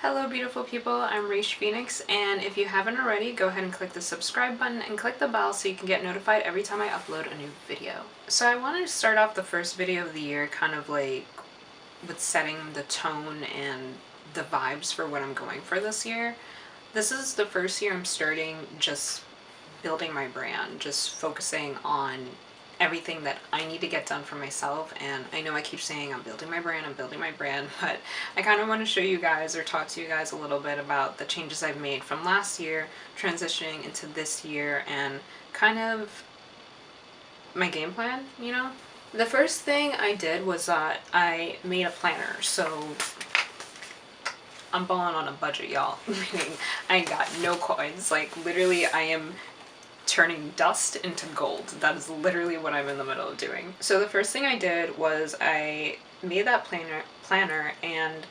Hello beautiful people, I'm RaishPhoenix, and if you haven't already, go ahead and click the subscribe button and click the bell so you can get notified every time I upload a new video. So I wanted to start off the first video of the year kind of like with setting the tone and the vibes for what I'm going for this year. This is the first year I'm starting just building my brand, just focusing on everything that I need to get done for myself. And I know I keep saying I'm building my brand, but I kind of want to show you guys or talk to you guys a little bit about the changes I've made from last year, transitioning into this year, and kind of my game plan, you know? The first thing I did was that I made a planner. So I'm balling on a budget, y'all. Meaning I ain't got no coins. Like literally I am turning dust into gold. That is literally what I'm in the middle of doing. So the first thing I did was I made that planner, and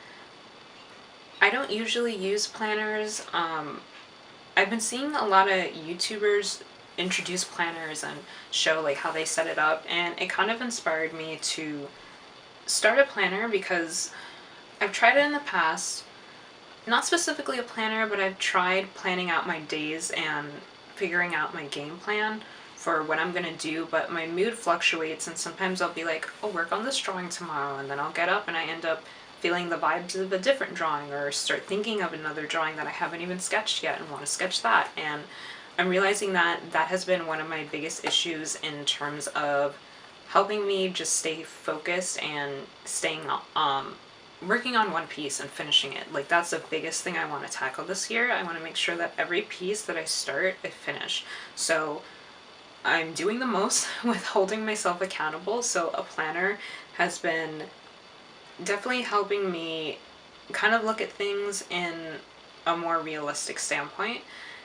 I don't usually use planners. I've been seeing a lot of YouTubers introduce planners and show like how they set it up, and it kind of inspired me to start a planner because I've tried it in the past. Not specifically a planner, but I've tried planning out my days and figuring out my game plan for what I'm gonna do, but my mood fluctuates, and sometimes I'll be like, I'll work on this drawing tomorrow, and then I'll get up and I end up feeling the vibes of a different drawing, or start thinking of another drawing that I haven't even sketched yet and want to sketch that. And I'm realizing that that has been one of my biggest issues in terms of helping me just stay focused and staying working on one piece and finishing it. Like that's the biggest thing I want to tackle this year. I want to make sure that every piece that I start, I finish. So I'm doing the most with holding myself accountable. So a planner has been definitely helping me kind of look at things in a more realistic standpoint.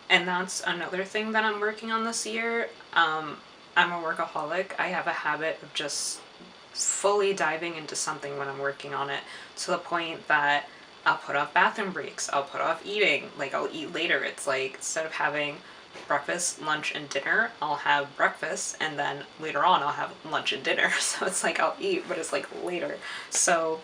And that's another thing that I'm working on this year. I'm a workaholic. I have a habit of just fully diving into something when I'm working on it, to the point that I'll put off bathroom breaks, I'll put off eating, like I'll eat later. It's like instead of having breakfast, lunch, and dinner, I'll have breakfast and then later on I'll have lunch and dinner. So it's like I'll eat, but it's like later. So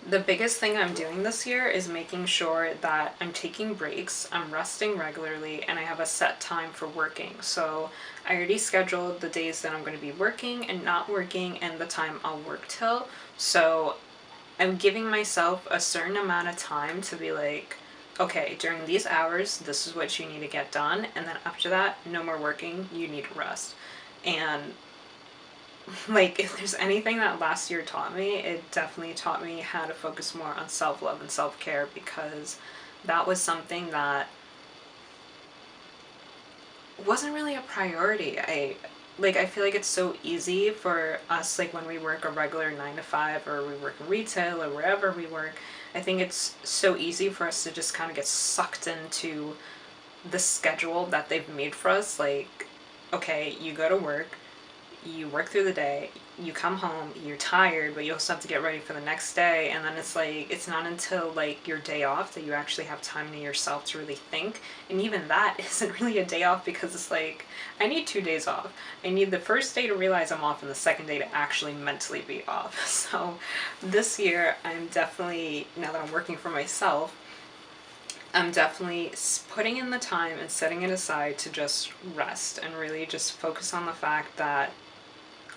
the biggest thing I'm doing this year is making sure that I'm taking breaks, I'm resting regularly, and I have a set time for working. So I already scheduled the days that I'm going to be working and not working and the time I'll work till. So I'm giving myself a certain amount of time to be like, okay, during these hours, this is what you need to get done. And then after that, no more working, you need to rest. And like, if there's anything that last year taught me, it definitely taught me how to focus more on self-love and self-care, because that was something that wasn't really a priority. I feel like it's so easy for us, like when we work a regular 9 to 5 or we work in retail or wherever we work, I think it's so easy for us to just kind of get sucked into the schedule that they've made for us. Like, okay, you go to work, you work through the day, you come home, you're tired, but you also have to get ready for the next day. And then it's like, it's not until like your day off that you actually have time to yourself to really think. And even that isn't really a day off, because it's like, I need 2 days off. I need the first day to realize I'm off and the second day to actually mentally be off. So this year, I'm definitely, now that I'm working for myself, I'm definitely putting in the time and setting it aside to just rest and really just focus on the fact that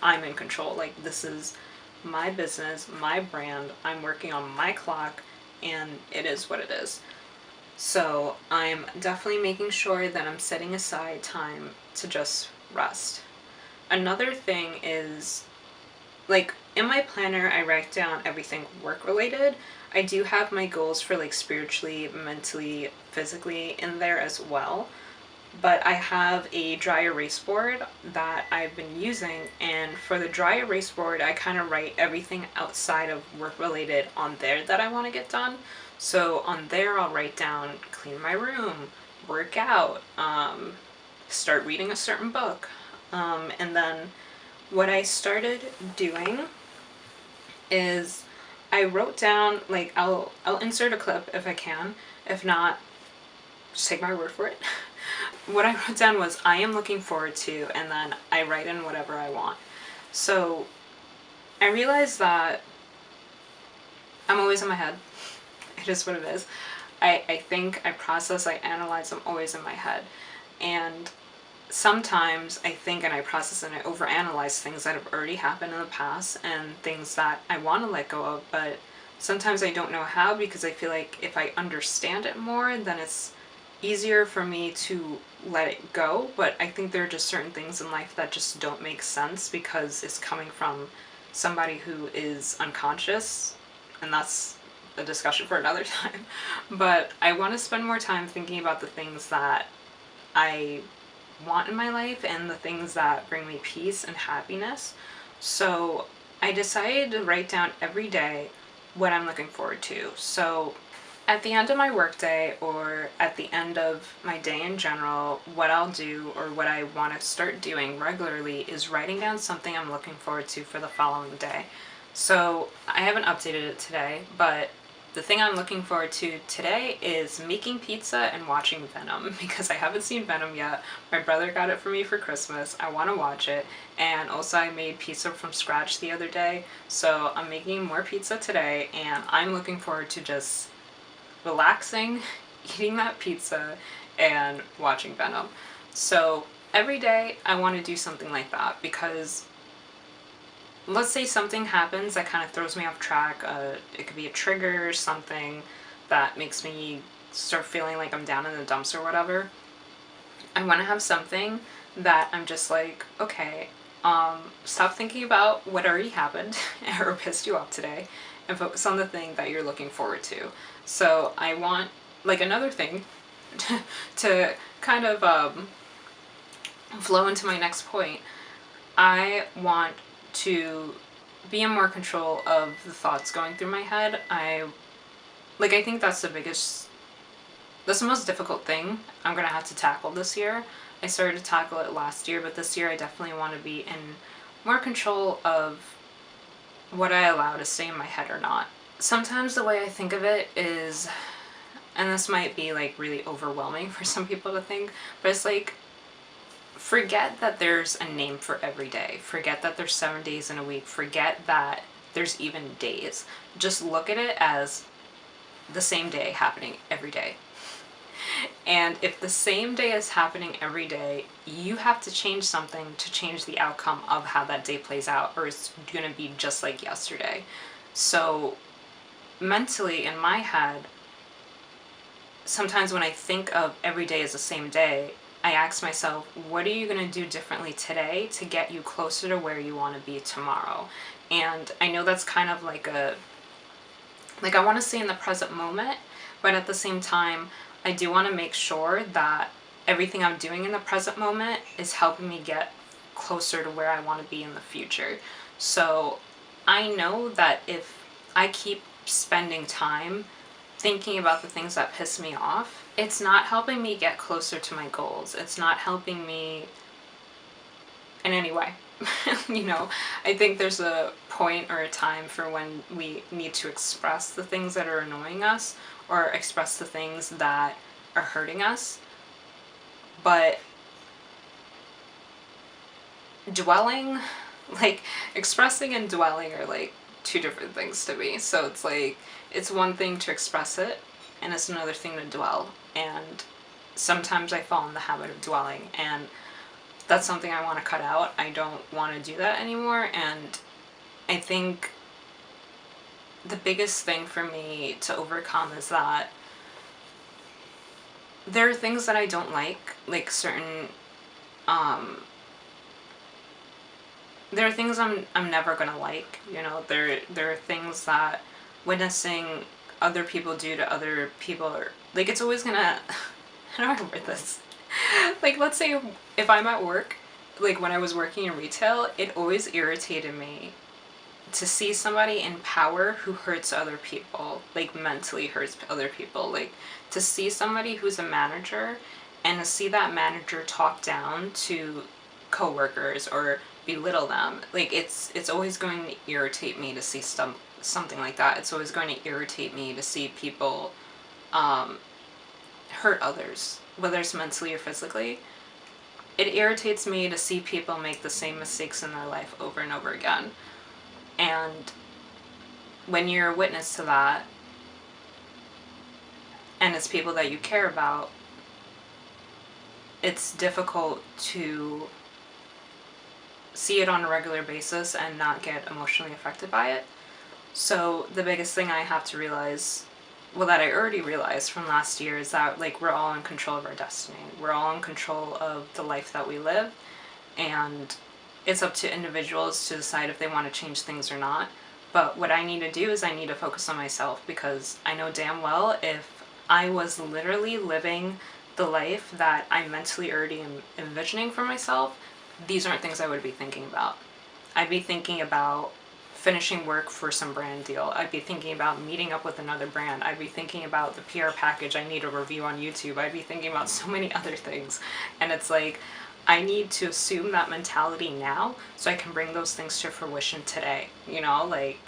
I'm in control. Like, this is my business, my brand, I'm working on my clock, and it is what it is. So I'm definitely making sure that I'm setting aside time to just rest. Another thing is, like, in my planner, I write down everything work related. I do have my goals for like spiritually, mentally, physically in there as well. But I have a dry erase board that I've been using, and for the dry erase board, I kind of write everything outside of work related on there that I want to get done. So on there, I'll write down clean my room, work out, start reading a certain book. And then what I started doing is I wrote down, like, I'll insert a clip if I can. If not, just take my word for it. What I wrote down was, I am looking forward to, and then I write in whatever I want. So I realized that I'm always in my head. It is what it is. I think, I process, I analyze, I'm always in my head. And sometimes I think and I process and I overanalyze things that have already happened in the past and things that I want to let go of, but sometimes I don't know how, because I feel like if I understand it more, then it's easier for me to let it go. But I think there are just certain things in life that just don't make sense because it's coming from somebody who is unconscious, and that's a discussion for another time. But I want to spend more time thinking about the things that I want in my life and the things that bring me peace and happiness. So I decided to write down every day what I'm looking forward to. So at the end of my workday, or at the end of my day in general, what I'll do, or what I want to start doing regularly, is writing down something I'm looking forward to for the following day. So I haven't updated it today, but the thing I'm looking forward to today is making pizza and watching Venom, because I haven't seen Venom yet. My brother got it for me for Christmas. I want to watch it. And also I made pizza from scratch the other day. So I'm making more pizza today, and I'm looking forward to just relaxing, eating that pizza, and watching Venom. So every day I want to do something like that, because let's say something happens that kind of throws me off track. It could be a trigger or something that makes me start feeling like I'm down in the dumps or whatever. I want to have something that I'm just like, okay, stop thinking about what already happened or pissed you off today, and focus on the thing that you're looking forward to. So I want, like, another thing to kind of flow into my next point. I want to be in more control of the thoughts going through my head. I think that's the most difficult thing I'm gonna have to tackle this year. I started to tackle it last year, but this year I definitely want to be in more control of what I allow to stay in my head or not. Sometimes the way I think of it is, and this might be like really overwhelming for some people to think, but it's like, forget that there's a name for every day. Forget that there's 7 days in a week. Forget that there's even days. Just look at it as the same day happening every day. And if the same day is happening every day, you have to change something to change the outcome of how that day plays out, or it's going to be just like yesterday. So mentally in my head, sometimes when I think of every day as the same day, I ask myself, what are you going to do differently today to get you closer to where you want to be tomorrow? And I know that's kind of like I want to stay in the present moment, but at the same time, I do want to make sure that everything I'm doing in the present moment is helping me get closer to where I want to be in the future. So I know that if I keep spending time thinking about the things that piss me off, it's not helping me get closer to my goals. It's not helping me in any way. I think there's a point or a time for when we need to express the things that are annoying us, or express the things that are hurting us. But dwelling, expressing and dwelling are two different things to me. So it's it's one thing to express it, and it's another thing to dwell. And sometimes I fall in the habit of dwelling, and that's something I want to cut out. I don't want to do that anymore. And I think the biggest thing for me to overcome is that there are things that I don't like certain, there are things I'm never gonna like. There are things that witnessing other people do to other people, or it's always gonna how do I word this? Let's say if I'm at work, when I was working in retail, it always irritated me to see somebody in power who hurts other people, mentally hurts other people. To see somebody who's a manager, and to see that manager talk down to coworkers or belittle them. It's always going to irritate me to see something like that. It's always going to irritate me to see people hurt others, whether it's mentally or physically. It irritates me to see people make the same mistakes in their life over and over again. And when you're a witness to that, and it's people that you care about, it's difficult to see it on a regular basis and not get emotionally affected by it. So the biggest thing I have to realize, well, that I already realized from last year, is that like we're all in control of our destiny. We're all in control of the life that we live, and it's up to individuals to decide if they want to change things or not. But what I need to do is I need to focus on myself, because I know damn well if I was literally living the life that I'm mentally already envisioning for myself, these aren't things I would be thinking about. I'd be thinking about finishing work for some brand deal. I'd be thinking about meeting up with another brand. I'd be thinking about the PR package I need to review on YouTube. I'd be thinking about so many other things. And it's like, I need to assume that mentality now so I can bring those things to fruition today. You know, like,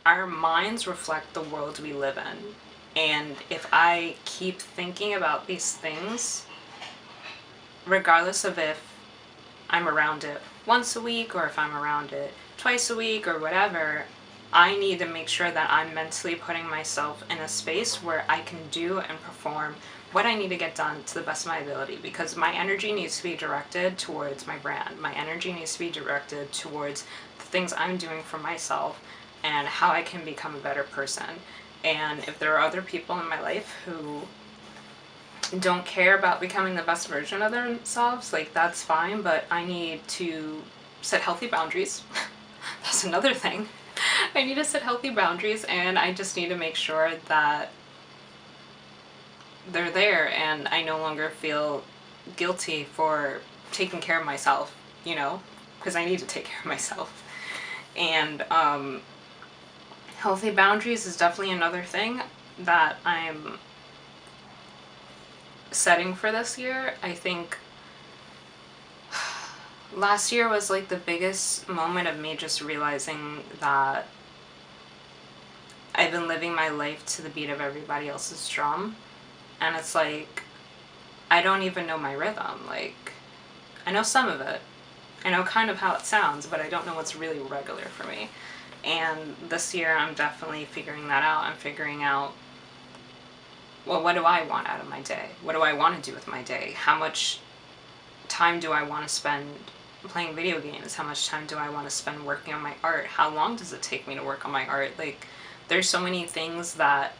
our minds reflect the world we live in. And if I keep thinking about these things, regardless of if I'm around it once a week or if I'm around it twice a week or whatever, I need to make sure that I'm mentally putting myself in a space where I can do and perform what I need to get done to the best of my ability, because my energy needs to be directed towards my brand. My energy needs to be directed towards the things I'm doing for myself and how I can become a better person. And if there are other people in my life who don't care about becoming the best version of themselves, like, that's fine, but I need to set healthy boundaries. That's another thing. I need to set healthy boundaries, and I just need to make sure that they're there and I no longer feel guilty for taking care of myself, you know, because I need to take care of myself. And healthy boundaries is definitely another thing that I'm setting for this year. I think last year was like the biggest moment of me just realizing that I've been living my life to the beat of everybody else's drum. And it's like, I don't even know my rhythm. Like, I know some of it. I know kind of how it sounds, but I don't know what's really regular for me. And this year I'm definitely figuring that out. I'm figuring out, well, what do I want out of my day? What do I want to do with my day? How much time do I want to spend playing video games? How much time do I want to spend working on my art? How long does it take me to work on my art? Like, there's so many things that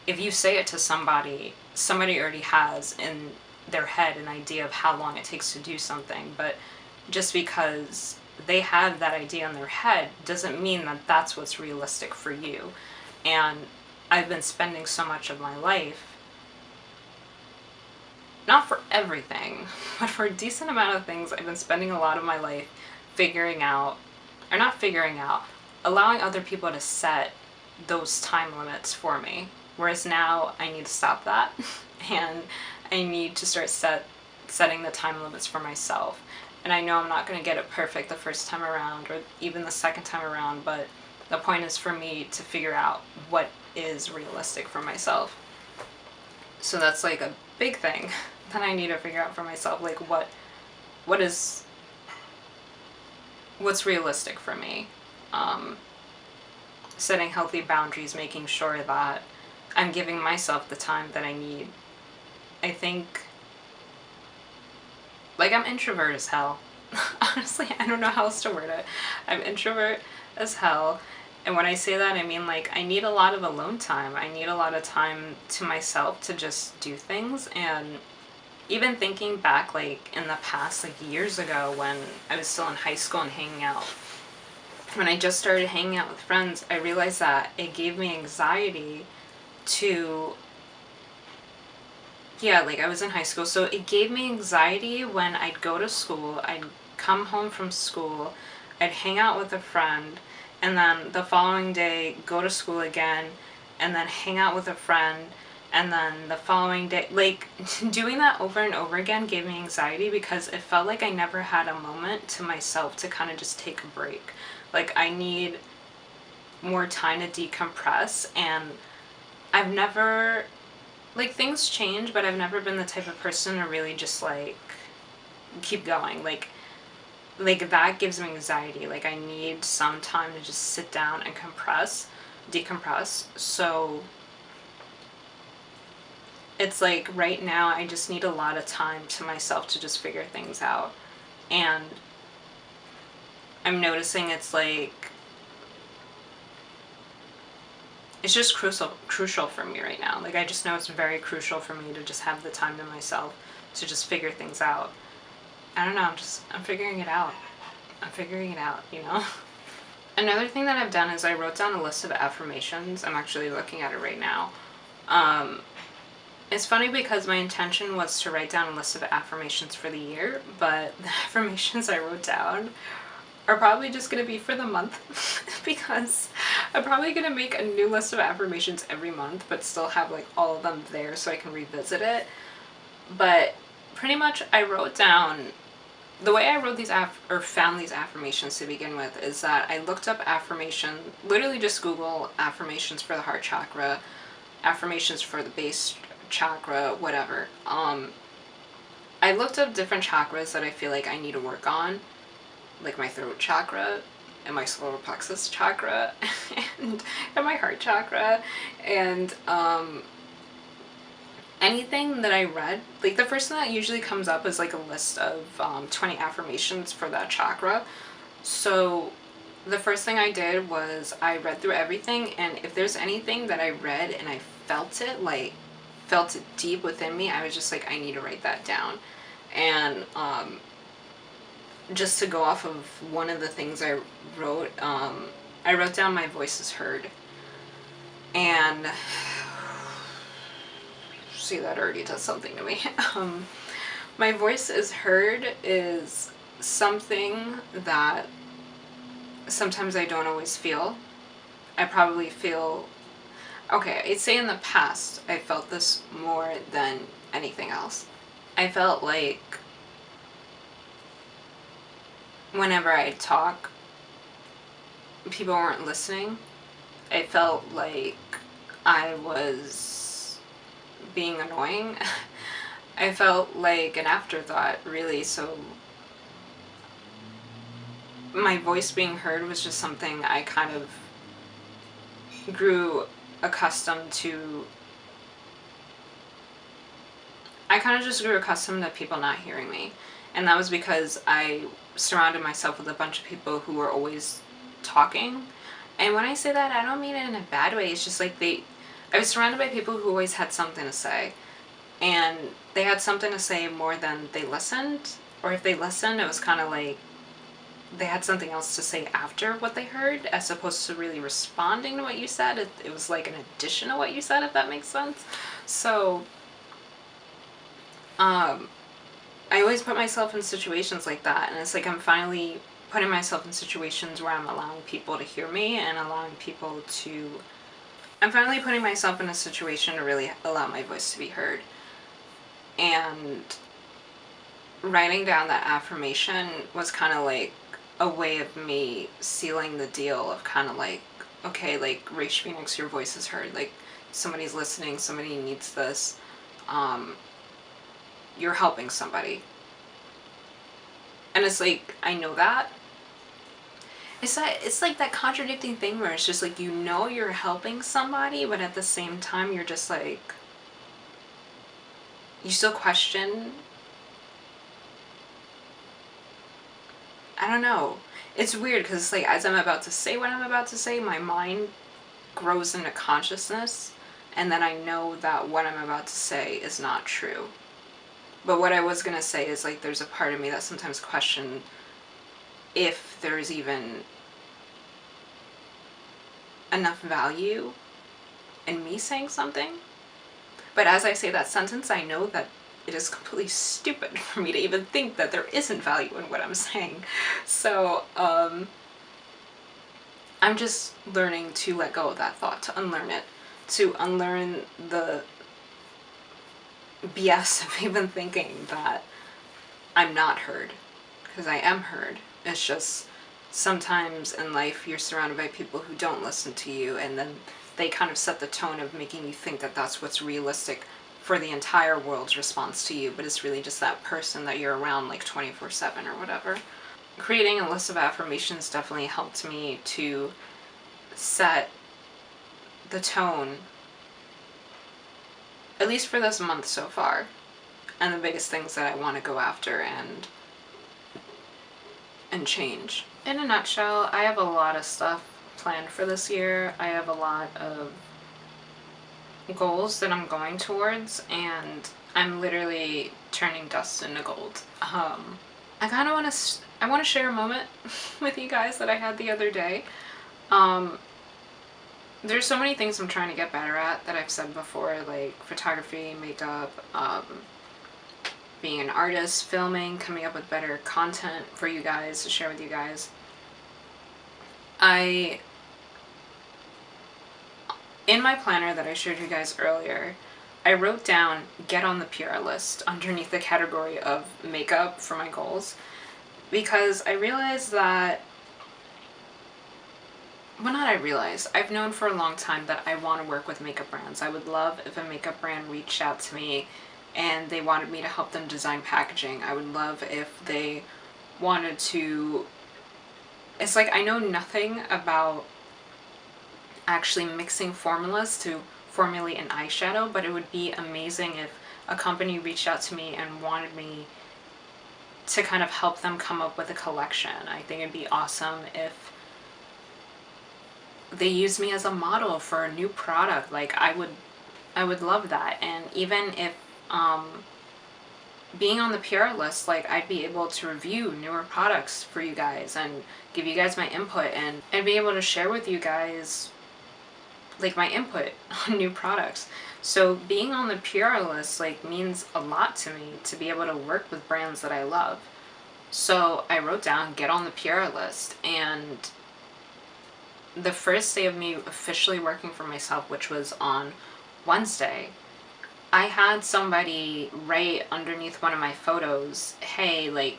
if you say it to somebody, somebody already has in their head an idea of how long it takes to do something. But just because they have that idea in their head doesn't mean that that's what's realistic for you. And I've been spending so much of my life, not for everything, but for a decent amount of things, I've been spending a lot of my life figuring out, or not figuring out, allowing other people to set those time limits for me. Whereas now I need to stop that and I need to start setting the time limits for myself. And I know I'm not going to get it perfect the first time around or even the second time around, but the point is for me to figure out what is realistic for myself. So that's like a big thing that I need to figure out for myself, like what's realistic for me. Setting healthy boundaries, making sure that I'm giving myself the time that I need. I think, like, I'm introvert as hell. Honestly, I don't know how else to word it. I'm introvert as hell. And when I say that, I mean, like, I need a lot of alone time. I need a lot of time to myself to just do things. And even thinking back, like, in the past, like, years ago when I was still in high school and hanging out, when I just started hanging out with friends, I realized that it gave me anxiety to, yeah, like, I was in high school, so it gave me anxiety when I'd go to school, I'd come home from school, I'd hang out with a friend, and then the following day go to school again, and then hang out with a friend, and then the following day, like, doing that over and over again gave me anxiety because it felt like I never had a moment to myself to kind of just take a break. Like, I need more time to decompress, and I've never, like, things change, but I've never been the type of person to really just, like, keep going. Like that gives me anxiety. Like, I need some time to just sit down and decompress. So it's like right now I just need a lot of time to myself to just figure things out. And I'm noticing it's like, it's just crucial for me right now. Like, I just know it's very crucial for me to just have the time to myself to just figure things out. I don't know, I'm figuring it out. I'm figuring it out, you know? Another thing that I've done is I wrote down a list of affirmations. I'm actually looking at it right now. It's funny because my intention was to write down a list of affirmations for the year, but the affirmations I wrote down are probably just going to be for the month because I'm probably going to make a new list of affirmations every month, but still have like all of them there so I can revisit it. But pretty much I wrote down, the way I wrote these or found these affirmations to begin with is that I looked up affirmation, literally just Google affirmations for the heart chakra, affirmations for the base chakra, whatever. I looked up different chakras that I feel like I need to work on, like my throat chakra and my solar plexus chakra and my heart chakra, and anything that I read, like the first thing that usually comes up is like a list of 20 affirmations for that chakra. So the first thing I did was I read through everything, and if there's anything that I read and I felt it deep within me, I was just like, I need to write that down. And just to go off of one of the things I wrote down my voice is heard. And see, that already does something to me. My voice is heard is something that sometimes I don't always feel. I probably feel, okay, I'd say in the past I felt this more than anything else. I felt like whenever I'd talk, people weren't listening. I felt like I was being annoying. I felt like an afterthought, really. So my voice being heard was just something I kind of grew accustomed to. I kind of just grew accustomed to people not hearing me. And that was because I surrounded myself with a bunch of people who were always talking. And when I say that, I don't mean it in a bad way. It's just like I was surrounded by people who always had something to say. And they had something to say more than they listened. Or if they listened, it was kind of like they had something else to say after what they heard, as opposed to really responding to what you said. It was like an addition to what you said, if that makes sense. So, I always put myself in situations like that, and it's like I'm finally putting myself in situations where I'm allowing people to hear me and I'm finally putting myself in a situation to really allow my voice to be heard. And writing down that affirmation was kind of like a way of me sealing the deal of kind of like, okay, like, Raish Phoenix, your voice is heard. Like, somebody's listening, somebody needs this. You're helping somebody. And it's like, I know that. It's like that contradicting thing where it's just like, you know you're helping somebody, but at the same time you're just like, you still question. I don't know. It's weird because it's like, as I'm about to say what I'm about to say, my mind grows into consciousness, and then I know that what I'm about to say is not true. But what I was going to say is, like, there's a part of me that sometimes questions if there's even enough value in me saying something. But as I say that sentence, I know that it is completely stupid for me to even think that there isn't value in what I'm saying. So, I'm just learning to let go of that thought, to unlearn it, to unlearn the BS of even thinking that I'm not heard, because I am heard. It's just sometimes in life you're surrounded by people who don't listen to you, and then they kind of set the tone of making you think that that's what's realistic for the entire world's response to you, but it's really just that person that you're around like 24/7 or whatever. Creating a list of affirmations definitely helped me to set the tone, at least for this month so far, and the biggest things that I want to go after and change. In a nutshell, I have a lot of stuff planned for this year. I have a lot of goals that I'm going towards, and I'm literally turning dust into gold. I kind of want to share a moment with you guys that I had the other day. There's so many things I'm trying to get better at that I've said before, like photography, makeup, being an artist, filming, coming up with better content for you guys to share with you guys. In my planner that I showed you guys earlier, I wrote down get on the PR list underneath the category of makeup for my goals, because I realized that, well, not I realized, I've known for a long time that I want to work with makeup brands. I would love if a makeup brand reached out to me and they wanted me to help them design packaging. I would love if they wanted to, it's like I know nothing about actually mixing formulas to formulate an eyeshadow, but it would be amazing if a company reached out to me and wanted me to kind of help them come up with a collection. I think it'd be awesome if they used me as a model for a new product. Like I would love that. And even if being on the PR list, like I'd be able to review newer products for you guys and give you guys my input, and be able to share with you guys like my input on new products. So being on the PR list like means a lot to me, to be able to work with brands that I love. So I wrote down get on the PR list, and the first day of me officially working for myself, which was on Wednesday, I had somebody write underneath one of my photos, hey, like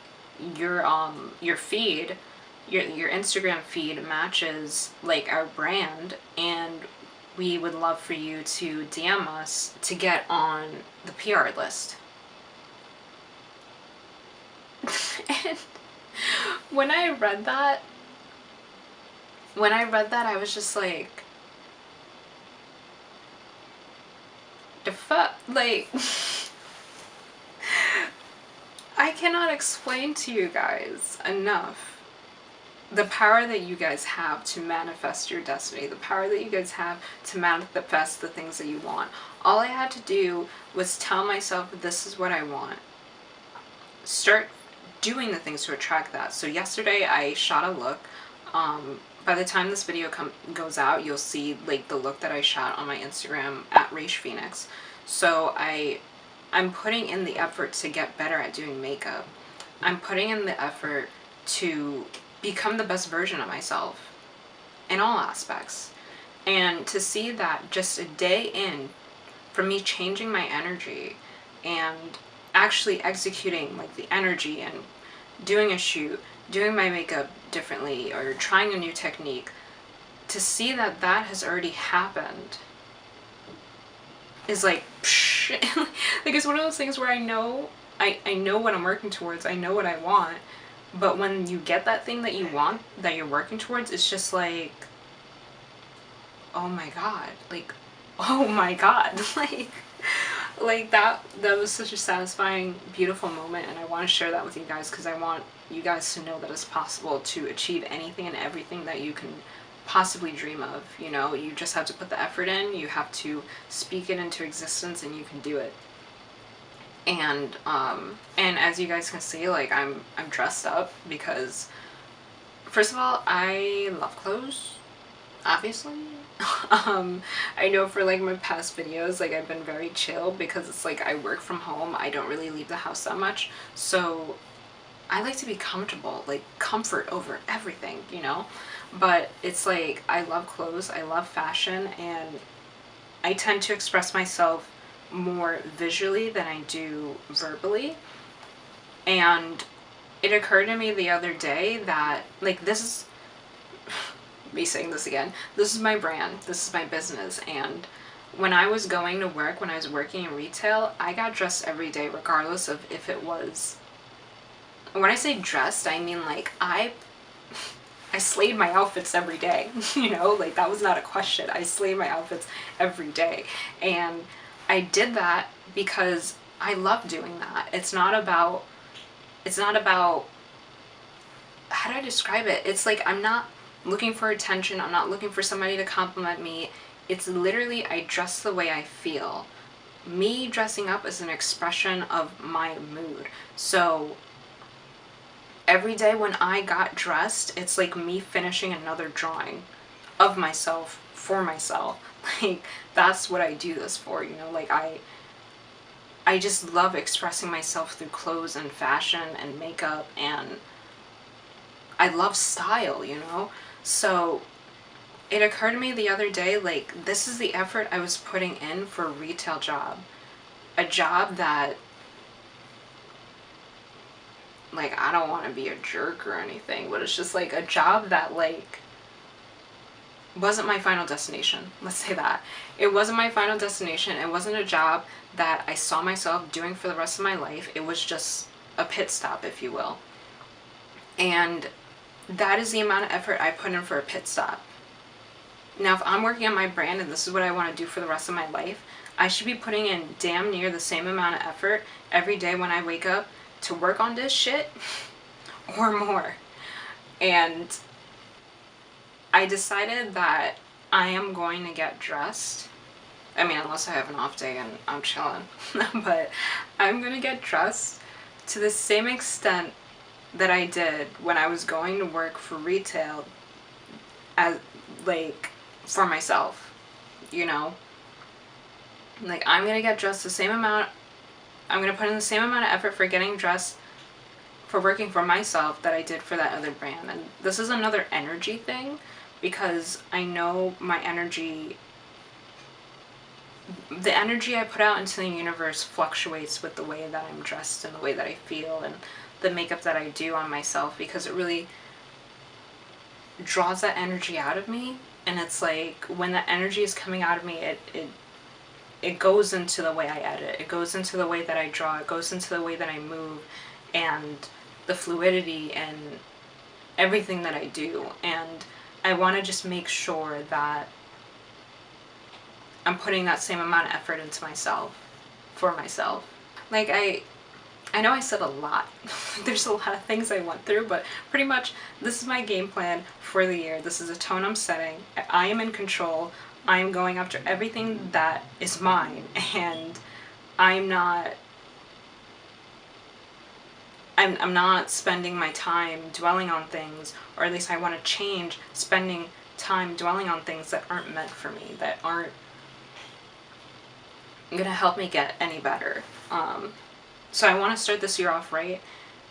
your feed, your Instagram feed matches like our brand, and we would love for you to DM us to get on the PR list. And when I read that, I was just like, the fuck? Like, I cannot explain to you guys enough the power that you guys have to manifest your destiny, the power that you guys have to manifest the things that you want. All I had to do was tell myself, this is what I want. Start doing the things to attract that. So yesterday I shot a look. By the time this video goes out, you'll see like the look that I shot on my Instagram at RaishPhoenix. So I'm putting in the effort to get better at doing makeup. I'm putting in the effort to become the best version of myself in all aspects. And to see that just a day in from me changing my energy and actually executing like the energy and doing a shoot, doing my makeup differently, or trying a new technique, to see that that has already happened is like, psh. Like it's one of those things where I know what I'm working towards, I know what I want, but when you get that thing that you want, that you're working towards, it's just like, oh my god, like, oh my god, like that was such a satisfying, beautiful moment, and I want to share that with you guys because I want you guys to know that it's possible to achieve anything and everything that you can possibly dream of. You know, you just have to put the effort in, you have to speak it into existence, and you can do it. And as you guys can see, like I'm dressed up because, first of all, I love clothes, obviously. I know for like my past videos, like I've been very chill because it's like I work from home, I don't really leave the house that much, so I like to be comfortable, like comfort over everything, you know? But it's like I love clothes, I love fashion, and I tend to express myself more visually than I do verbally. And it occurred to me the other day that like this is me saying this again, this is my brand, this is my business, and when I was going to work, when I was working in retail, I got dressed every day regardless of if it was, when I say dressed, I mean like I slayed my outfits every day, you know, like that was not a question. I slayed my outfits every day. And I did that because I love doing that. It's not about, how do I describe it? It's like I'm not looking for attention. I'm not looking for somebody to compliment me. It's literally I dress the way I feel. Me dressing up is an expression of my mood. So every day when I got dressed, it's like me finishing another drawing of myself for myself. Like that's what I do this for, you know? Like I just love expressing myself through clothes and fashion and makeup, and I love style, you know? So it occurred to me the other day, like, this is the effort I was putting in for a retail job. A job that, like, I don't want to be a jerk or anything, but it's just like a job that, like, wasn't my final destination. Let's say that. It wasn't my final destination. It wasn't a job that I saw myself doing for the rest of my life. It was just a pit stop, if you will. And that is the amount of effort I put in for a pit stop. Now, if I'm working on my brand and this is what I want to do for the rest of my life, I should be putting in damn near the same amount of effort every day when I wake up to work on this shit or more. And I decided that I am going to get dressed. I mean, unless I have an off day and I'm chilling. But I'm going to get dressed to the same extent that I did when I was going to work for retail, as like for myself, you know? Like I'm going to get dressed the same amount. I'm going to put in the same amount of effort for getting dressed for working for myself that I did for that other brand. And this is another energy thing, because I know my energy, the energy I put out into the universe fluctuates with the way that I'm dressed and the way that I feel and the makeup that I do on myself, because it really draws that energy out of me. And it's like when that energy is coming out of me, it goes into the way I edit, it goes into the way that I draw, it goes into the way that I move, and the fluidity and everything that I do. And I want to just make sure that I'm putting that same amount of effort into myself, for myself. Like I know I said a lot. There's a lot of things I went through, but pretty much this is my game plan for the year. This is a tone I'm setting. I am in control. I'm going after everything that is mine, and I'm not spending my time dwelling on things, or at least I want to change spending time dwelling on things that aren't meant for me, that aren't gonna help me get any better. So I want to start this year off right,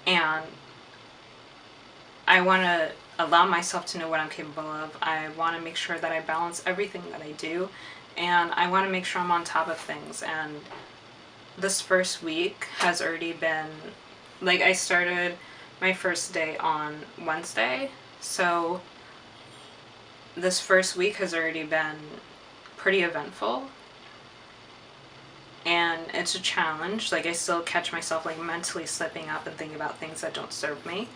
and I want to allow myself to know what I'm capable of. I want to make sure that I balance everything that I do, and I want to make sure I'm on top of things. And this first week has already been, like, I started my first day on Wednesday, so this first week has already been pretty eventful. And it's a challenge. Like, I still catch myself, like, mentally slipping up and thinking about things that don't serve me.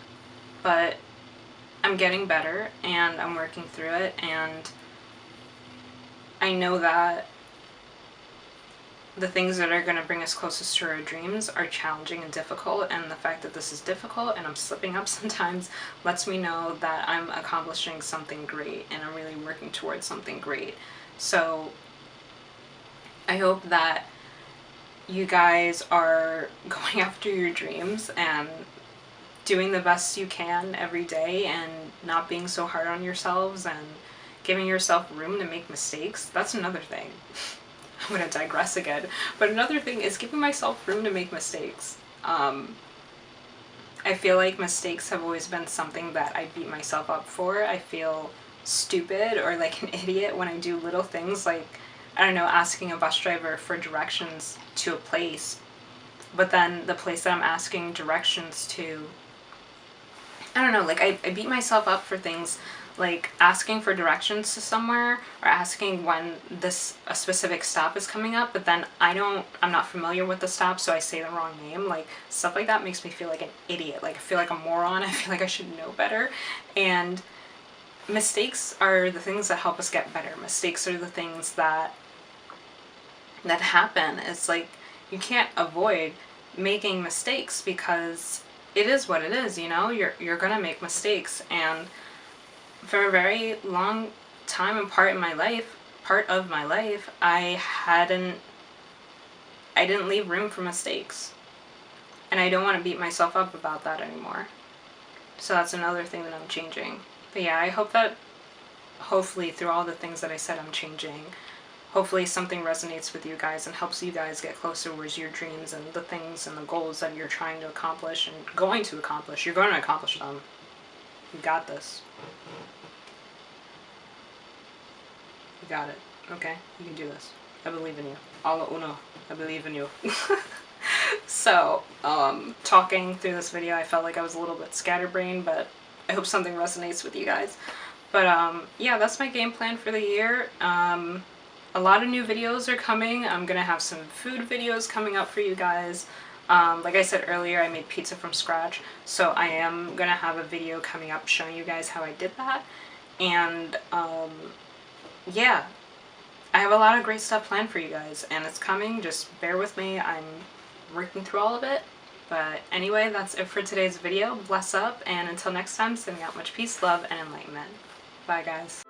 But I'm getting better, and I'm working through it, and I know that the things that are going to bring us closest to our dreams are challenging and difficult, and the fact that this is difficult and I'm slipping up sometimes lets me know that I'm accomplishing something great, and I'm really working towards something great. So I hope that you guys are going after your dreams and doing the best you can every day, and not being so hard on yourselves, and giving yourself room to make mistakes. That's another thing. I'm going to digress again. But another thing is giving myself room to make mistakes. I feel like mistakes have always been something that I beat myself up for. I feel stupid or like an idiot when I do little things like, I don't know, asking a bus driver for directions to a place, but then the place that I'm asking directions to, I don't know, like I beat myself up for things like asking for directions to somewhere, or asking when a specific stop is coming up, but then I'm not familiar with the stop, so I say the wrong name. Like, stuff like that makes me feel like an idiot. Like, I feel like a moron. I feel like I should know better. And mistakes are the things that help us get better. Mistakes are the things that that happen. It's like you can't avoid making mistakes because it is what it is, you know? You're gonna make mistakes, and for a very long time and part of my life, I didn't leave room for mistakes. And I don't want to beat myself up about that anymore. So that's another thing that I'm changing. But yeah, I hope that hopefully through all the things that I said I'm changing, hopefully something resonates with you guys and helps you guys get closer towards your dreams and the things and the goals that you're trying to accomplish and going to accomplish. You're going to accomplish them. You got this. You got it. Okay? You can do this. I believe in you. Alla uno. I believe in you. So, talking through this video, I felt like I was a little bit scatterbrained, but I hope something resonates with you guys. But, yeah, that's my game plan for the year. A lot of new videos are coming. I'm gonna have some food videos coming up for you guys. Like I said earlier, I made pizza from scratch, so I am gonna have a video coming up showing you guys how I did that. And, yeah, I have a lot of great stuff planned for you guys, and it's coming. Just bear with me. I'm working through all of it. But anyway, that's it for today's video. Bless up, and until next time, sending out much peace, love, and enlightenment. Bye, guys.